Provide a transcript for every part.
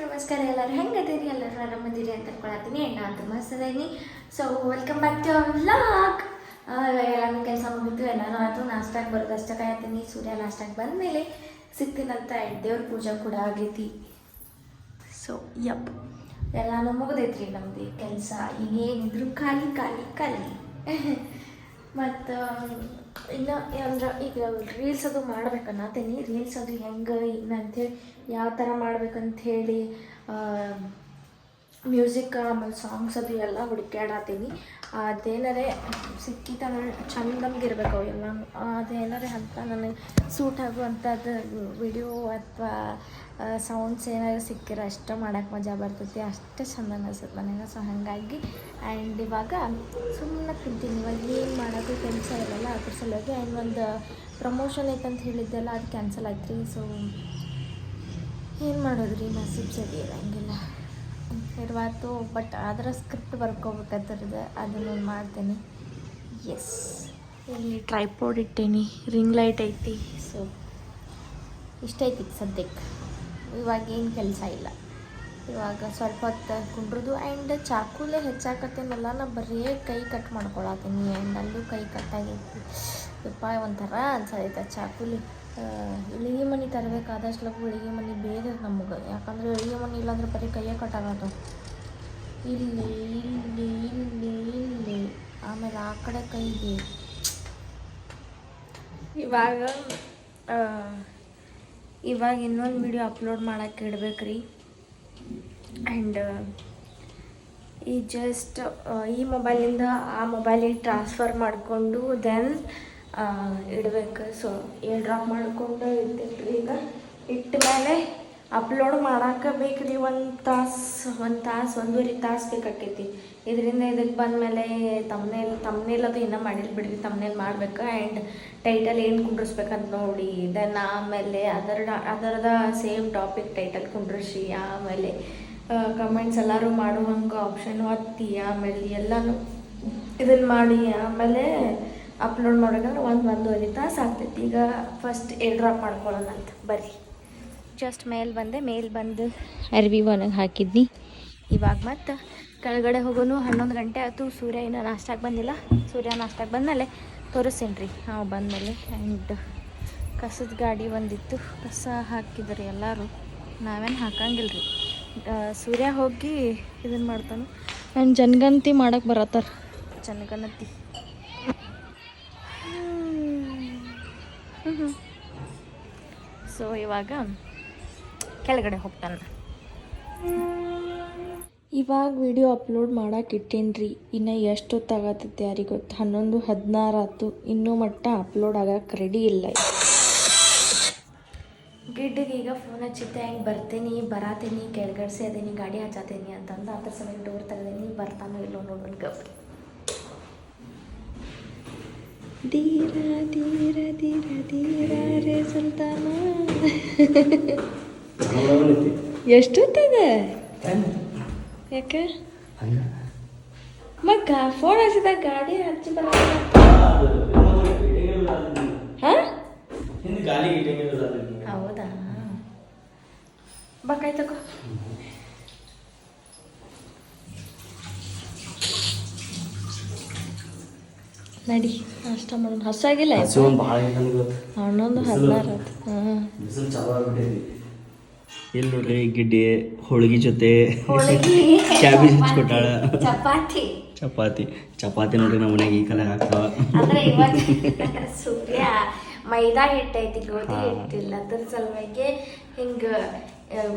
ನಮಸ್ಕಾರ ಎಲ್ಲರೂ ಹೆಂಗದೀರಿ ಎಲ್ಲರೂ ಆರಾಮದಿರಿ ಅಂತ ಅನ್ಕೊಳತ್ತೀನಿ ಎಣ್ಣ ಅಂತ ಮಸ್ತ್ ಅದೀನಿ so welcome back to our vlog ಎಲ್ಲಾನು ಕೆಲಸ ಮುಗಿತು ಎಲ್ಲಾನು ಆಯಿತು ನಾಷ್ಟಾಗಿ ಬರೋದು ಅಷ್ಟೇ ಕಾಯ್ತೀನಿ ಸೂರ್ಯ ನಾಷ್ಟಾಗಿ ಬಂದಮೇಲೆ ಸಿಗ್ತೀನಂತ ದೇವ್ರ ಪೂಜೆ ಕೂಡ ಆಗೈತಿ ಸೊ ಯಪ್ ಎಲ್ಲಾನು ಮುಗಿದೈತ್ರಿ ನಮ್ಮದು ಕೆಲಸ ಈಗೇನಿದ್ರು ಖಾಲಿ ಖಾಲಿ ಖಾಲಿ ಮತ್ತು ಇನ್ನು ಅಂದ್ರೆ ಈಗ ರೀಲ್ಸ್ ಅದು ಮಾಡ್ಬೇಕನ್ನತೀನಿ ರೀಲ್ಸ್ ಅದು ಹೆಂಗೆ ಏನಂತೇಳಿ ಯಾವ ಥರ ಮಾಡ್ಬೇಕಂಥೇಳಿ ಮ್ಯೂಸಿಕ್ ಆಮೇಲೆ ಸಾಂಗ್ಸ್ ಅದು ಎಲ್ಲ ಹುಡುಕ್ಯಾಡತ್ತೀನಿ ಅದೇನಾರೇ ಸಿಕ್ಕಿತಂದ್ರೆ ಚಂದಂಗೆ ಇರಬೇಕು ಅವೆಲ್ಲ ಅದೇನಾರೇ ಅಂತ ನನಗೆ ಸೂಟ್ ಆಗುವಂಥದ್ದು ವಿಡಿಯೋ ಅಥವಾ ಸೌಂಡ್ಸ್ ಏನಾದ್ರು ಸಿಕ್ಕಿರೋ ಅಷ್ಟೇ ಮಾಡೋಕ್ಕೆ ಮಜಾ ಬರ್ತೈತಿ ಅಷ್ಟೇ ಚಂದ ಅನಿಸುತ್ತೆ ನನಗೆ ಸೊ ಹಾಗಾಗಿ ಆ್ಯಂಡ್ ಇವಾಗ ಸುಮ್ಮನೆ ಕುಂತೀನಿ ಇವಾಗ ಏನು ಮಾಡೋದು ಕೆಲಸ ಇರಲ್ಲ ಅದ್ರ ಸಲುವಾಗಿ ಆ್ಯಂಡ್ ಒಂದು ಪ್ರಮೋಷನ್ ಐತಂತ ಹೇಳಿದ್ದೆಲ್ಲ ಅದು ಕ್ಯಾನ್ಸಲ್ ಆಯ್ತು ರೀ ಸೊ ಏನು ಮಾಡೋದ್ರಿ ನಸೀಬ್ ಸರಿ ಇರೋಂಗಿಲ್ಲ ಇರುವಾತು ಬಟ್ ಅದರ ಸ್ಕ್ರಿಪ್ಟ್ ಬರ್ಕೋಬೇಕಂತರದ ಅದನ್ನು ಮಾಡ್ತೀನಿ ಎಸ್ ಇಲ್ಲಿ ಟ್ರೈಪೋಡ್ ಇಟ್ಟೇನಿ ರಿಂಗ್ ಲೈಟ್ ಐತಿ ಸೊ ಇಷ್ಟ ಐತಿ ಸದ್ಯಕ್ಕೆ ಇವಾಗ ಏನು ಕೆಲಸ ಇಲ್ಲ ಇವಾಗ ಸ್ವಲ್ಪ ಹೊತ್ತು ಕುಂಡ್ರದು ಆ್ಯಂಡ್ ಚಾಕುಲೇ ಹೆಚ್ಚಾಕತ್ತೇನಲ್ಲ ನಾ ಬರೀ ಕೈ ಕಟ್ ಮಾಡ್ಕೊಳತ್ತೀನಿ ಆ್ಯಂಡ್ ಅಲ್ಲೂ ಕೈ ಕಟ್ಟಾಗೈತಿ ಯಪ್ಪ ಒಂಥರ ಅನ್ಸದೈತೆ ಚಾಕುಲಿ ಇಳಿಗೆ ಮನೆ ತರಬೇಕಾದಷ್ಟು ಲಗು ಇಳಿಗೆ ಮನೆ ಬೇಗ ನಮಗೆ ಯಾಕಂದ್ರೆ ಇಳಿಗೆ ಮನೆ ಇಲ್ಲಾಂದ್ರೆ ಬರೀ ಕೈಯೇ ಕಟ್ಟಾಗತ್ತವ ಇಲ್ಲಿ ಇಲ್ಲಿ ಇಲ್ಲಿ ಇಲ್ಲಿ ಆಮೇಲೆ ಆ ಕಡೆ ಕೈಗೆ ಇವಾಗ ಇನ್ನೊಂದು ವಿಡಿಯೋ ಅಪ್ಲೋಡ್ ಮಾಡೋಕ್ಕೆ ಇಡ್ಬೇಕ್ರಿ ಆ್ಯಂಡ್ ಈ ಜಸ್ಟ್ ಈ ಮೊಬೈಲಿಂದ ಆ ಮೊಬೈಲಿಗೆ ಟ್ರಾನ್ಸ್ಫರ್ ಮಾಡಿಕೊಂಡು ದೆನ್ ಇಡಬೇಕು ಸೊ ಏರ್ ಡ್ರಾಪ್ ಮಾಡಿಕೊಂಡು ಇಡ್ತೀನಿ ಈಗ ಇಟ್ಟ ಮೇಲೆ ಅಪ್ಲೋಡ್ ಮಾಡೋಕೆ ಬೇಕ್ರಿ ಒಂದು ತಾಸು ಒಂದೂವರೆ ತಾಸು ಬೇಕಾಕೈತಿ ಇದರಿಂದ ಇದಕ್ಕೆ ಬಂದಮೇಲೆ ತಮ್ನೇಲ್ ಅದು ಇನ್ನೂ ಮಾಡಿಲ್ಲ ಬಿಡ್ರಿ ತಮ್ನೇಲ್ ಮಾಡಬೇಕು ಆ್ಯಂಡ್ ಟೈಟಲ್ ಏನು ಕುಂಡ್ರಿಸ್ಬೇಕಂತ ನೋಡಿ ದೆನ್ ಆಮೇಲೆ ಅದರದ ಸೇಮ್ ಟಾಪಿಕ್ ಟೈಟಲ್ ಕುಂಡ್ರಿಸಿ ಆಮೇಲೆ ಕಮೆಂಟ್ಸ್ ಎಲ್ಲರೂ ಮಾಡುವಂಗೆ ಆಪ್ಷನ್ ಒತ್ತಿ ಆಮೇಲೆ ಎಲ್ಲನೂ ಇದನ್ನು ಮಾಡಿ ಆಮೇಲೆ ಅಪ್ಲೋಡ್ ಮಾಡೋಕಂದ್ರೆ ಒಂದೂವರೆ ತಾಸು ಆಗ್ತೈತಿ ಈಗ ಫಸ್ಟ್ ಏರ್ ಡ್ರಾಪ್ ಮಾಡ್ಕೊಳ್ಳೋಣ ಅಂತ ಬರ್ರಿ ಜಸ್ಟ್ ಮೇಲೆ ಬಂದು ಅರ್ವಿ ಒಣಗಿ ಹಾಕಿದ್ನಿ ಇವಾಗ ಮತ್ತು ಕೆಳಗಡೆ ಹೋಗೋನು 11 ಗಂಟೆ ಆಯಿತು ಸೂರ್ಯ ಇನ್ನೂ ನಾಷ್ಟಾಗಿ ಬಂದಿಲ್ಲ ಸೂರ್ಯ ನಾಷ್ಟಾಗಿ ಬಂದಮೇಲೆ ತೋರಿಸ್ತೇನೆ ರೀ ನಾವು ಬಂದಮೇಲೆ ಆ್ಯಂಡ್ ಕಸದ ಗಾಡಿ ಬಂದಿತ್ತು ಕಸ ಹಾಕಿದ್ರಿ ಎಲ್ಲರೂ ನಾವೇನು ಹಾಕಂಗಿಲ್ಲ ರೀ ಸೂರ್ಯ ಹೋಗಿ ಇದನ್ನು ಮಾಡ್ತಾನೆ ಆ್ಯಂಡ್ ಜನಗಣತಿ ಮಾಡೋಕ್ಕೆ ಬರತ್ತಾರ ಜನಗಣತಿ ಸೊ ಇವಾಗ ಕೆಳಗಡೆ ಹೋಗ್ತಾನೆ ಇವಾಗ ವಿಡಿಯೋ ಅಪ್ಲೋಡ್ ಮಾಡೋಕೆ ಇಟ್ಟೇನಿ ರೀ ಇನ್ನು ಎಷ್ಟೊತ್ತಾಗತ್ತೈತೆ ಯಾರಿಗೆ ಗೊತ್ತು 11:16 ಆಯ್ತು ಇನ್ನೂ ಮಟ್ಟ ಅಪ್ಲೋಡ್ ಆಗಕ್ಕೆ ರೆಡಿ ಇಲ್ಲ ಗಿಡ್ಡಿಗೆ ಈಗ ಫೋನ್ ಹಚ್ಚಿದ್ದೆ ಹೆಂಗೆ ಬರ್ತೀನಿ ಬರಾತೀನಿ ಕೆಳಗಡ್ಸಿ ಅದೀನಿ ಗಾಡಿ ಹಚ್ಚಾತೀನಿ ಅಂತಂದು ಅದ್ರ ಸಮಯ ಡೋರ್ ತೆಗ್ದೀನಿ ಬರ್ತಾನೋ ಇಲ್ಲೋ ನೋಡೋಣ ಗಪ್ರಿ ಧೀರ ಧೀರ ಧೀರ ಧೀರ ರೇ ಸುಲ್ತಾನ ಎಷ್ಟೊತ್ತಿದೆ ಯಾಕೆ ಮಕ್ಕ ಫೋನ್ ಹಚ್ಚಿದಾಗ ಗಾಡಿ ಹಚ್ಚಿ ಬರ ಹೌದಾ ಬಕ್ಕಾಯ್ತಕ್ಕ ನಡಿ ನಾಷ್ಟ ಮಾಡೋಣ ಹಸಾಗಿಲ್ಲ 11:16 ಆಯ್ತು ಇಲ್ಲಿ ನೋಡ್ರಿ ಗಿಡ್ಡಿ ಹೋಳಿಗೆ ಜೊತೆ ಕ್ಯಾಬೇಜ್ ಹಚ್ಕೊಟ್ಟಾಳ ಚಪಾತಿ ನೋಡ್ರಿ ನಮ್ಮ ಮನೆಗೆ ಈ ಕಲರ್ ಹಾಕ್ತಾವ ಅಂದ್ರೆ ಇವಾಗ ಸೂರ್ಯ ಮೈದಾ ಹಿಟ್ಟೈತಿ ಗೋಧಿ ಹಿಟ್ಟಿಲ್ಲ ಅದ್ರ ಸಲುವಾಗಿ ಹಿಂಗೆ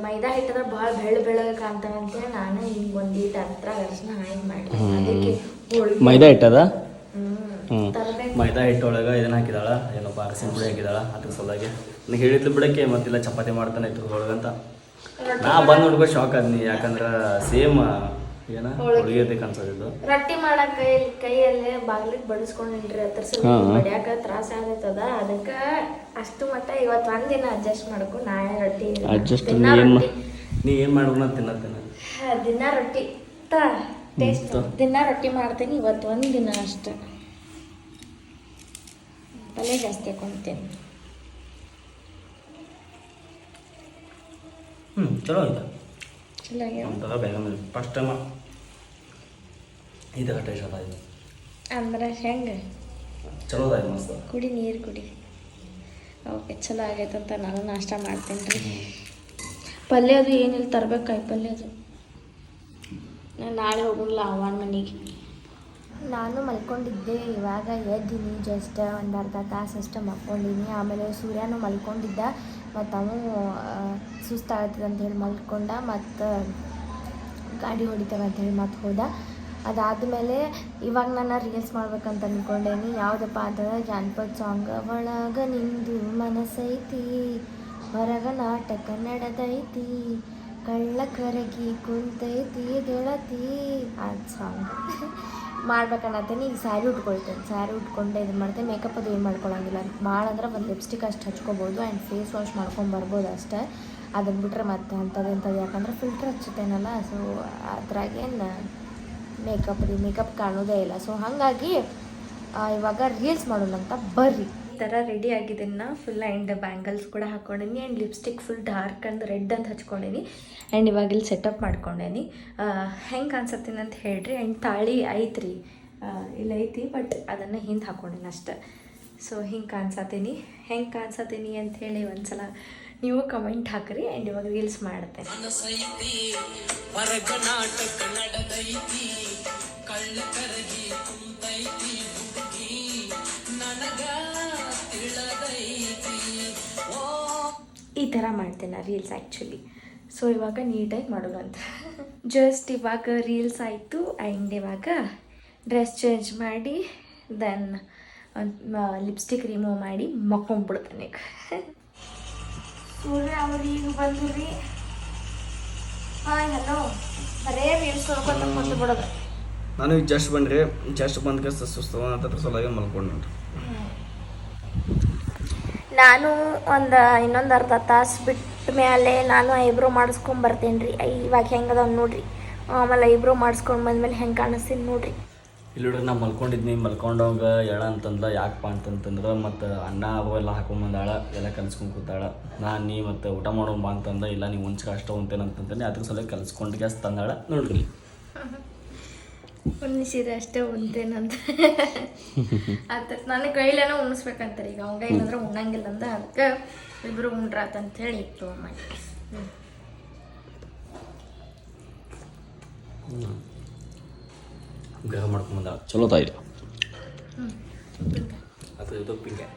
ಮೈದಾ ಹಿಟ್ಟಂದ್ರೆ ಭಾಳ ಬೆಳ್ಳಗೆ ಕಾಣ್ತಾವಂತೇಳಿ ನಾನು ಹಿಂಗೆ ಒಂದೀಟ ಹತ್ರ ಅರ್ಶನ ಹಾಕಿ ಮಾಡಿ ಅದಕ್ಕೆ ಮೈದಾ ಹಿಟ್ಟದ ಮೈದಾ ಹಿಟ್ಟೊಳಗೆ ಇದನ್ನ ಹಾಕಿದಾಳ ಏನಪ್ಪ ಅರಸಿನ ಪುಡಿ ಹಾಕಿದಾಳ ಅದ್ರ ಸಲುವಾಗಿ ನನಗೆ ಹೇಳಿದ್ಲು ಬಿಡಕ್ಕೆ ಮತ್ತೆಲ್ಲ ಚಪಾತಿ ಮಾಡ್ತಾನೆ ಇತ್ತು ಒಳಗಂತ ನಾ ಬಂದು ನೋಡ್ಕೊ ಶಾಕ್ ಆದ್ನಿ ಯಾಕಂದ್ರೆ ಸೇಮ್ ಏನ ಹೋಳಿಗೆ ಅನ್ಸೋದಿದ್ದು ರೊಟ್ಟಿ ಮಾಡಕ್ ಕೈಯಲ್ಲೇ ಬಾಗ್ಲಿಗೆ ಬಡಿಸ್ಕೊಂಡಿನ್ರಿ ಅದ್ರ ಸಲುವಾಗಿ ಬಡಿಯಾಕ ತ್ರಾಸ ಆಗತ್ತದ ಅದಕ್ಕೆ ಅಷ್ಟು ಮಟ್ಟ ಇವತ್ತು ಒಂದಿನ ಅಡ್ಜಸ್ಟ್ ಮಾಡ್ಕೊಂಡು ನಾಳೆ ರೊಟ್ಟಿ ನೀ ಏನು ಮಾಡ್ಬೇಕು ತಿನ್ನ ದಿನ ರೊಟ್ಟಿ ಟೇಸ್ಟ್ ದಿನ ರೊಟ್ಟಿ ಮಾಡ್ತೀನಿ ಇವತ್ತು ಒಂದಿನ ಅಷ್ಟೆ ಪಲ್ಯ ಜಾಸ್ತಿ ಹಾಕೊಂತೀನಿ ಚಲೋ ಆಯ್ತಾ ಚಲೋ ಆಗ್ಯಾವ ಒಂಥರ ಬೇಗ ಫಸ್ಟ್ ಟೈಮ್ ಈ ಥರ ಟೇಸ್ಟ್ ಅದ ಇದು ಅಂದ್ರೆ ಹೆಂಗೆ ಚಲೋ ಅದ ಇದು ಮಸ್ತ್ ಕುಡಿ ನೀರು ಕುಡಿ ಓಕೆ ಚಲೋ ಆಗೈತಂತ ನಾನು ನಾಷ್ಟ ಮಾಡ್ತೀನಿ ರೀ ಪಲ್ಯ ಅದು ಏನಿಲ್ಲ ತರ್ಬೇಕು ಕಾಯಿ ಪಲ್ಯ ಅದು ನಾನು ನಾಳೆ ಹೋಗಲ್ಲ ಅವನ ಮನೆಗೆ ನಾನು ಮಲ್ಕೊಂಡಿದ್ದೆ ಇವಾಗ ಎದ್ದೀನಿ ಜಸ್ಟ್ ಒಂದು ಅರ್ಧ ತಾಸು ಅಷ್ಟೇ ಮಲ್ಕೊಂಡಿನಿ ಆಮೇಲೆ ಸೂರ್ಯನೂ ಮಲ್ಕೊಂಡಿದ್ದ ಮತ್ತು ಅವನು ಸುಸ್ತಾಗ್ತದೆ ಅಂತ ಹೇಳಿ ಮಲ್ಕೊಂಡ ಮತ್ತು ಗಾಡಿ ಹೊಡಿತೇವೆ ಅಂತ ಹೇಳಿ ಮತ್ತೆ ಹೋದ ಅದಾದಮೇಲೆ ಇವಾಗ ನಾನು ರೀಲ್ಸ್ ಮಾಡ್ಬೇಕಂತ ಅಂದ್ಕೊಂಡೇನಿ ಯಾವುದಪ್ಪ ಅಂತಂದ್ರೆ ಜಾನಪದ ಸಾಂಗ್ ಒಳಗ ನಿಂದು ಮನಸ್ಸೈತಿ ಹೊರಗ ನಾಟಕ ನಡೆದೈತಿ ಕಳ್ಳ ಕರಗಿ ಕುಂತೈತಿ ಗೆಳತಿ ಆ ಸಾಂಗ್ ಮಾಡ್ಬೇಕನ್ನತ್ತೀನಿ ಈಗ ಸ್ಯಾರಿ ಉಟ್ಕೊಳ್ತೇನೆ ಸ್ಯಾರಿ ಉಟ್ಕೊಂಡೆ ಇದು ಮಾಡ್ತೇನೆ ಮೇಕಪ್ ಅದು ಏನು ಮಾಡ್ಕೊಳಂಗಿಲ್ಲ ಭಾಳ ಅಂದ್ರೆ ಒಂದು ಲಿಪ್ಸ್ಟಿಕ್ ಅಷ್ಟು ಹಚ್ಕೋಬೋದು ಆ್ಯಂಡ್ ಫೇಸ್ ವಾಶ್ ಮಾಡ್ಕೊಂಡು ಬರ್ಬೋದು ಅಷ್ಟೇ ಅದನ್ನು ಬಿಟ್ಟರೆ ಮತ್ತೆ ಅಂಥದ್ದು ಯಾಕಂದ್ರೆ ಫಿಲ್ಟರ್ ಹಚ್ಚುತ್ತೇನಲ್ಲ ಸೊ ಅದ್ರಾಗೇನು ಮೇಕಪ್ ಕಾಣೋದೇ ಇಲ್ಲ ಸೊ ಹಾಗಾಗಿ ಇವಾಗ ರೀಲ್ಸ್ ಮಾಡೋಣ ಅಂತ ಬರ್ರಿ ಈ ಥರ ರೆಡಿ ಆಗಿದ್ದೀನಿ ನಾ ಫುಲ್ ಆ್ಯಂಡ್ ಬ್ಯಾಂಗಲ್ಸ್ ಕೂಡ ಹಾಕ್ಕೊಂಡೀನಿ and lipstick full dark and red ಅಂತ ಹಚ್ಕೊಂಡೀನಿ ಆ್ಯಂಡ್ ಇವಾಗ ಇಲ್ಲಿ ಸೆಟಪ್ ಮಾಡ್ಕೊಂಡೇನಿ ಹೆಂಗೆ ಕಾಣಿಸತ್ತೀನಿ ಅಂತ ಹೇಳ್ರಿ ಆ್ಯಂಡ್ ತಾಳಿ ಐತ್ರಿ ಇಲ್ಲ ಐತಿ ಬಟ್ ಅದನ್ನು ಹಿಂದೆ ಹಾಕ್ಕೊಂಡೀನಿ ಅಷ್ಟೆ ಸೊ ಹಿಂಗೆ ಕಾಣಿಸತ್ತೀನಿ ಹೆಂಗೆ ಕಾಣಿಸತ್ತೀನಿ ಅಂತ ಹೇಳಿ ಒಂದ್ಸಲ ನೀವು ಕಮೆಂಟ್ ಹಾಕ್ರಿ ಆ್ಯಂಡ್ ಇವಾಗ ರೀಲ್ಸ್ ಮಾಡ್ತೇನೆ ಈ ಥರ ಮಾಡ್ತೇನೆ ರೀಲ್ಸ್ ಆ್ಯಕ್ಚುಲಿ ಸೊ ಇವಾಗ ನೀಟಾಗಿ ಮಾಡೋಣ ಅಂತ ಜಸ್ಟ್ ಇವಾಗ ರೀಲ್ಸ್ ಆಯಿತು ಆ್ಯಂಡ್ ಇವಾಗ ಡ್ರೆಸ್ ಚೇಂಜ್ ಮಾಡಿ ದೆನ್ ಲಿಪ್ಸ್ಟಿಕ್ ರಿಮೂವ್ ಮಾಡಿ ಮಕ್ಕೊಂಡ್ಬಿಡ್ತೇನೆ ಈಗ ಸೂರ್ಯ ಅವ್ರು ಈಗ ಬಂದು ರೀ ಹಾಂ ಹಲೋ ಬರೇ ರೀಲ್ಸ್ ನೋಡ್ಕೊಂತ ಕುಂತು ಬಿಡೋದು ನಾನು ಈಗ ಜಸ್ಟ್ ಬಂದ್ಕೆ ಸುಸ್ತವ ಅಂತ ಸಲುವಾಗಿ ಮಲ್ಕೊಂಡು ನಾನು ಇನ್ನೊಂದು ಅರ್ಧ ತಾಸು ಬಿಟ್ಟ ಮೇಲೆ ನಾನು ಐಬ್ರೋ ಮಾಡಿಸ್ಕೊಂಬರ್ತೇನೆ ರೀ ಇವಾಗ ಹೆಂಗದ ನೋಡ್ರಿ ಆಮೇಲೆ ಐಬ್ರೋ ಮಾಡಿಸ್ಕೊಂಡು ಬಂದ್ಮೇಲೆ ಹೆಂಗೆ ಕಾಣಿಸ್ತೀನಿ ನೋಡ್ರಿ ಇಲ್ಲಿ ನೋಡ್ರಿ ನಾ ಮಲ್ಕೊಂಡೋಗ ಎಳ ಅಂತಂದ್ಲ ಯಾಕಪ್ಪ ಅಂತಂತಂದ್ರೆ ಮತ್ತು ಅನ್ನ ಅವೆಲ್ಲ ಹಾಕೊಂಬಂದಾಳ ಎಲ್ಲ ಕಲ್ಸ್ಕೊಂಡು ಕೂತಾಳ ನೀ ಮತ್ತು ಊಟ ಮಾಡೋಣ ಬಾ ಅಂತಂದ ಇಲ್ಲ ನೀವು ಮುಂಚೆ ಅಷ್ಟ ಉಂತೇನೆ ಅಂತಂತಾನೆ ಅದ್ರ ಸಲ ಕಲ್ಸ್ಕೊಂಡು ಗ್ಯಾಸ್ ತಂದಾಳ ನೋಡ್ರಿ ಉಣಿಸಿದೆ ಅಷ್ಟೇ ಉಂತೇನಂತ ಆತ ನನ್ನ ಕೈಲೇನೋ ಉಣಿಸ್ಬೇಕಂತಾರೆ ಈಗ ಅವಂಗ ಇಲ್ಲಂದ್ರೆ ಉಣ್ಣಂಗಿಲ್ಲ ಅಂದ ಅದಕ್ಕೆ ಇಬ್ಬರು ಉಂಡ್ರಾತಂತ ಹೇಳಿ ಇತ್ತು ಮಾಡಿ ಗ್ರಹ ಮಾಡ್ಕೊಂಬಂದ ಚಲೋ ತಾಯಿ ಅದು ಇದು ಪಿಂಗೆ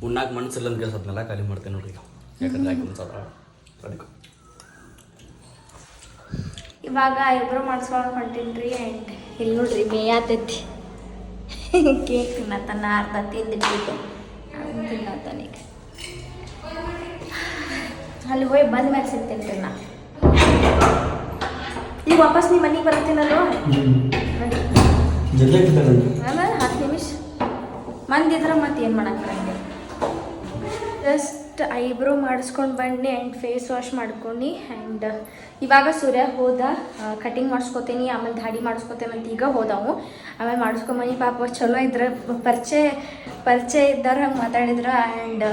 ಉಣ್ಣಾಕ ಮನಸ್ಸಿಲ್ಲ ಅಂತ ಕೆಲಸದ್ನೆಲ್ಲ ಖಾಲಿ ಮಾಡ್ತೇನೆ ನೋಡ್ರಿ ಯಾಕಂದ್ರೆ ಯಾಕೆ ಅನ್ಸದ ಅದಕ್ಕೆ ಇವಾಗ ಐಬ್ರೋ ಮಾಡಿಸ್ಕೊಳಕ್ಕೆ ಹೊಂಟೀನಿ ರೀ ಆ್ಯಂಡ್ ಇಲ್ಲಿ ನೋಡ್ರಿ ಮೇಯಾತೈತಿ ಕೇಕ್ ತಿನ್ನತ್ತಾನ ಅರ್ಧ ತಿಂದಿಟ್ಟು ಅವ್ನು ತಿನ್ನತ್ತಾನ ಈಗ ಅಲ್ಲಿ ಹೋಗಿ ಬಂದ ಮೇಲೆ ಸಿಗ್ತೇನೆ ರೀ ನಾ ಈಗ ವಾಪಸ್ ನಿಮ್ಮ ಮನೆಗೆ ಬರ್ತೀನಲ್ವ ಆಮೇಲೆ 10 ನಿಮಿಷ ಮಂದಿದ್ರೆ ಮತ್ತೆ ಏನು ಮಾಡಕ್ಕೆ ಜಸ್ಟ್ ಐಬ್ರೋ ಮಾಡಿಸ್ಕೊಂಡು ಬನ್ನಿ ಆ್ಯಂಡ್ ಫೇಸ್ ವಾಶ್ ಮಾಡ್ಕೊಂಡು ಆ್ಯಂಡ್ ಇವಾಗ ಸೂರ್ಯ ಹೋದ ಕಟಿಂಗ್ ಮಾಡಿಸ್ಕೊತೀನಿ ಆಮೇಲೆ ದಾಡಿ ಮಾಡಿಸ್ಕೊತೇನೆ ಅಂತ ಈಗ ಹೋದವು ಆಮೇಲೆ ಮಾಡಿಸ್ಕೊಂಬನಿ ಪಾಪ ಚಲೋ ಇದ್ರೆ ಪರಿಚಯ ಇದ್ದವ್ರು ಹಂಗೆ ಮಾತಾಡಿದ್ರು ಆ್ಯಂಡ್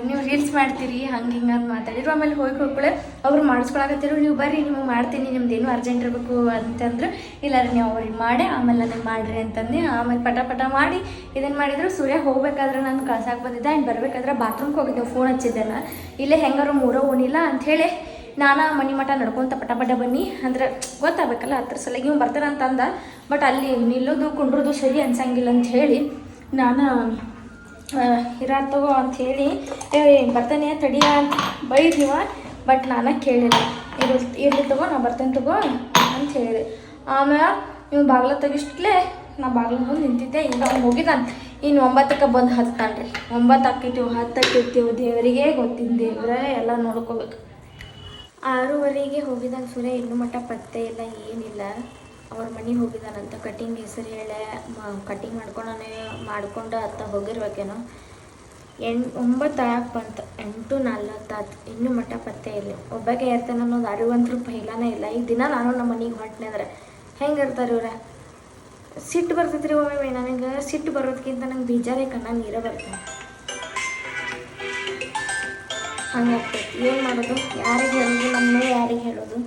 ನೀವು ರೀಲ್ಸ್ ಮಾಡ್ತೀರಿ ಹಂಗೆ ಹಿಂಗೆ ಅಂತ ಮಾತಾಡಿದ್ರು ಆಮೇಲೆ ಹೋಗ್ಕೊಳ್ಳೆ ಅವ್ರು ಮಾಡಿಸ್ಕೊಳಕತ್ತಿರು ನೀವು ಬರ್ರಿ ನಿಮಗೆ ಮಾಡ್ತೀನಿ ನಿಮ್ದೇನು ಅರ್ಜೆಂಟ್ ಇರಬೇಕು ಅಂತಂದ್ರೆ ಇಲ್ಲ ರೀ ನೀವು ಅವ್ರಿಗೆ ಮಾಡಿ ಆಮೇಲೆ ಅದನ್ನು ಮಾಡಿರಿ ಅಂತಂದು ಆಮೇಲೆ ಪಟ ಮಾಡಿ ಇದನ್ನು ಮಾಡಿದ್ರು ಸೂರ್ಯ ಹೋಗ್ಬೇಕಾದ್ರೆ ನಾನು ಕಳ್ಸಕ್ಕೆ ಬಂದಿದ್ದೆ ಆ್ಯಂಡ್ ಬರಬೇಕಾದ್ರೆ ಬಾತ್ರೂಮ್ಗೆ ಹೋಗಿದ್ದೆ ಫೋನ್ ಹಚ್ಚಿದ್ದೆಲ್ಲ ಇಲ್ಲೇ ಹೆಂಗಾರು ಮೂರೋ ಉಣಿಲ್ಲ ಅಂಥೇಳಿ ನಾನು ಮನೆ ಮಠ ನಡ್ಕೊತ ಪಟ ಬನ್ನಿ ಅಂದ್ರೆ ಗೊತ್ತಾಗಬೇಕಲ್ಲ ಹತ್ರ ಸಲಗಿ ಇವ್ನು ಬರ್ತಾನೆ ಅಂತಂದ ಬಟ್ ಅಲ್ಲಿ ನಿಲ್ಲೋದು ಕುಂಡ್ರೋದು ಸರಿ ಅನ್ಸಂಗಿಲ್ಲ ಅಂತ ಹೇಳಿ ನಾನು ಇರಾತ್ ತಗೋ ಅಂಥೇಳಿ ಬರ್ತಾನೆ ತಡಿಯ ಅಂತ ಬೈದಿವ ಬಟ್ ನಾನು ಕೇಳಿಲ್ಲ ಇರ್ಲಿ ತಗೋ ನಾ ಬರ್ತೇನೆ ತಗೋ ಅಂತ ಹೇಳಿದೆ ಆಮೇಲೆ ನೀವು ಬಾಗ್ಲ ತೆಗಿಸ್ಟ್ಲೆ ನಾ ಬಾಗ್ಲ ಬಂದು ನಿಂತಿದ್ದೆ ಈಗ ಅವ್ನು ಹೋಗಿದ್ದಾನೆ ಇನ್ನು 9ಕ್ಕೆ ಬಂದು ಹತ್ತಾನೆ ರೀ 9 ಆಕೈತೀವಿ 10 ಆಕೈತೀವಿ ದೇವರಿಗೆ ಗೊತ್ತಿದ್ದ ದೇವ್ರೆ ಎಲ್ಲ ನೋಡ್ಕೋಬೇಕು 6:30ಗೆ ಹೋಗಿದ್ದಾನೆ ಸೂರ್ಯ ಇನ್ನೂ ಮಟ್ಟ ಪತ್ತೆ ಇಲ್ಲ ಏನಿಲ್ಲ ಅವ್ರ ಮನೆಗೆ ಹೋಗಿದ್ದಾನಂತ ಕಟಿಂಗ್ ಹೆಸರು ಹೇಳೆ ಕಟಿಂಗ್ ಮಾಡ್ಕೊಂಡು ಅತ್ತ ಹೋಗಿರ್ಬೇಕೇನೋ 9 ಆ್ಯಪ್ ಬಂತು 8:40 ಇನ್ನೂ ಮಟ್ಟ ಪತ್ತೆ ಇಲ್ಲ ಒಬ್ಬಗೆ ಇರ್ತಾನೆ ಅನ್ನೋದು ಅರಿವಂತರೂ ಪೈಲಾನೇ ಇಲ್ಲ ಈ ದಿನ ನಾನು ನಮ್ಮ ಮನೆಗೆ ಹೊಂಟನೆ ಅಂದ್ರೆ ಹೆಂಗೆ ಇರ್ತಾರೆ ಇವ್ರ ಸಿಟ್ಟು ಬರ್ತೈತೆ ರೀ ಒಮ್ಮೆ ನನಗೆ ಸಿಟ್ಟು ಬರೋದಕ್ಕಿಂತ ನಂಗೆ ಬೇಜಾರೇ ಕಣ್ಣ ನೀರೇ ಬರ್ತದೆ. ಹಂಗಾಗ್ತೈತಿ. ಏನು ಮಾಡೋದು, ಯಾರಿಗೆ ಹೇಳೋದು, ನಮ್ಮ ಯಾರಿಗೆ ಹೇಳೋದು.